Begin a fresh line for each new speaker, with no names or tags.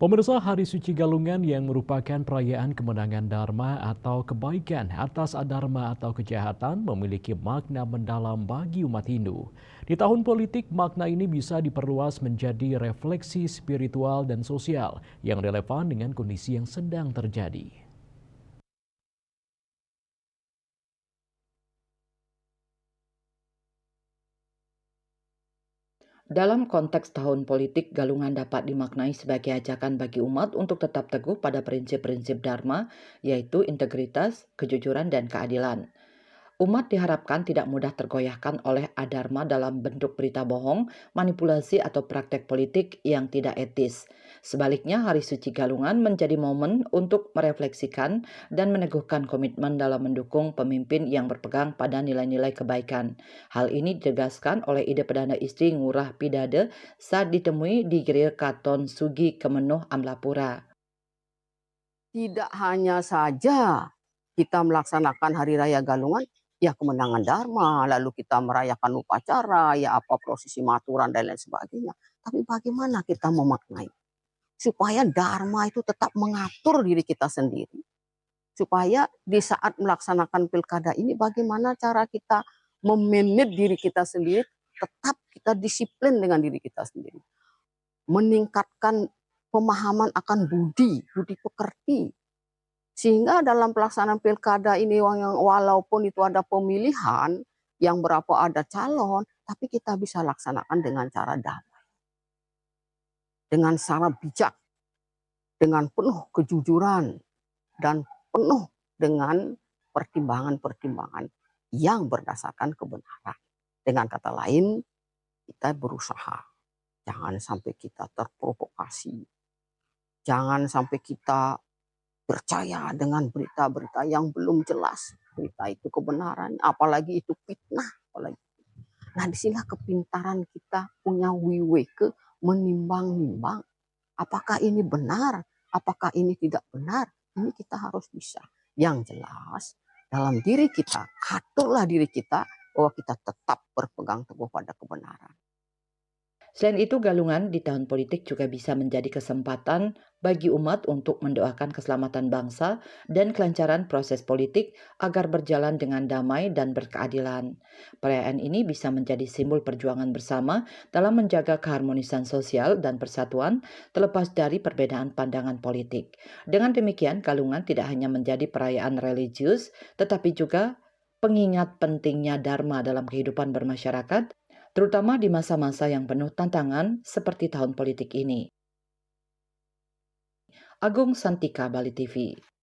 Pemirsa, Hari Suci Galungan yang merupakan perayaan kemenangan Dharma atau kebaikan atas adharma atau kejahatan memiliki makna mendalam bagi umat Hindu. Di tahun politik, makna ini bisa diperluas menjadi refleksi spiritual dan sosial yang relevan dengan kondisi yang sedang terjadi.
Dalam konteks tahun politik, galungan dapat dimaknai sebagai ajakan bagi umat untuk tetap teguh pada prinsip-prinsip Dharma, yaitu integritas, kejujuran, dan keadilan. Umat diharapkan tidak mudah tergoyahkan oleh adharma dalam bentuk berita bohong, manipulasi, atau praktek politik yang tidak etis. Sebaliknya, Hari Suci Galungan menjadi momen untuk merefleksikan dan meneguhkan komitmen dalam mendukung pemimpin yang berpegang pada nilai-nilai kebaikan. Hal ini ditegaskan oleh Ide Perdana Istri Ngurah Pidade saat ditemui di Grill Katon Sugi Kemenuh Amlapura.
Tidak hanya saja kita melaksanakan Hari Raya Galungan, ya kemenangan Dharma, lalu kita merayakan upacara, ya apa prosesi maturan dan lain sebagainya. Tapi bagaimana kita memaknai? Supaya Dharma itu tetap mengatur diri kita sendiri. Supaya di saat melaksanakan pilkada ini bagaimana cara kita memanage diri kita sendiri, tetap kita disiplin dengan diri kita sendiri. Meningkatkan pemahaman akan budi pekerti, sehingga dalam pelaksanaan pilkada ini walaupun itu ada pemilihan yang berapa ada calon, tapi kita bisa laksanakan dengan cara damai, dengan cara bijak, dengan penuh kejujuran, dan penuh dengan pertimbangan-pertimbangan yang berdasarkan kebenaran. Dengan kata lain, kita berusaha. Jangan sampai kita terprovokasi. Jangan sampai kita percaya dengan berita-berita yang belum jelas. Berita itu kebenaran, apalagi itu fitnah. Apalagi. Nah, disinilah kepintaran kita punya wiweke menimbang-nimbang. Apakah ini benar? Apakah ini tidak benar? Ini kita harus bisa. Yang jelas, dalam diri kita, aturlah diri kita bahwa kita tetap berpegang teguh pada kebenaran.
Selain itu, galungan di tahun politik juga bisa menjadi kesempatan bagi umat untuk mendoakan keselamatan bangsa dan kelancaran proses politik agar berjalan dengan damai dan berkeadilan. Perayaan ini bisa menjadi simbol perjuangan bersama dalam menjaga keharmonisan sosial dan persatuan terlepas dari perbedaan pandangan politik. Dengan demikian, galungan tidak hanya menjadi perayaan religius, tetapi juga pengingat pentingnya dharma dalam kehidupan bermasyarakat, terutama di masa-masa yang penuh tantangan seperti tahun politik ini. Agung Santika, Bali TV.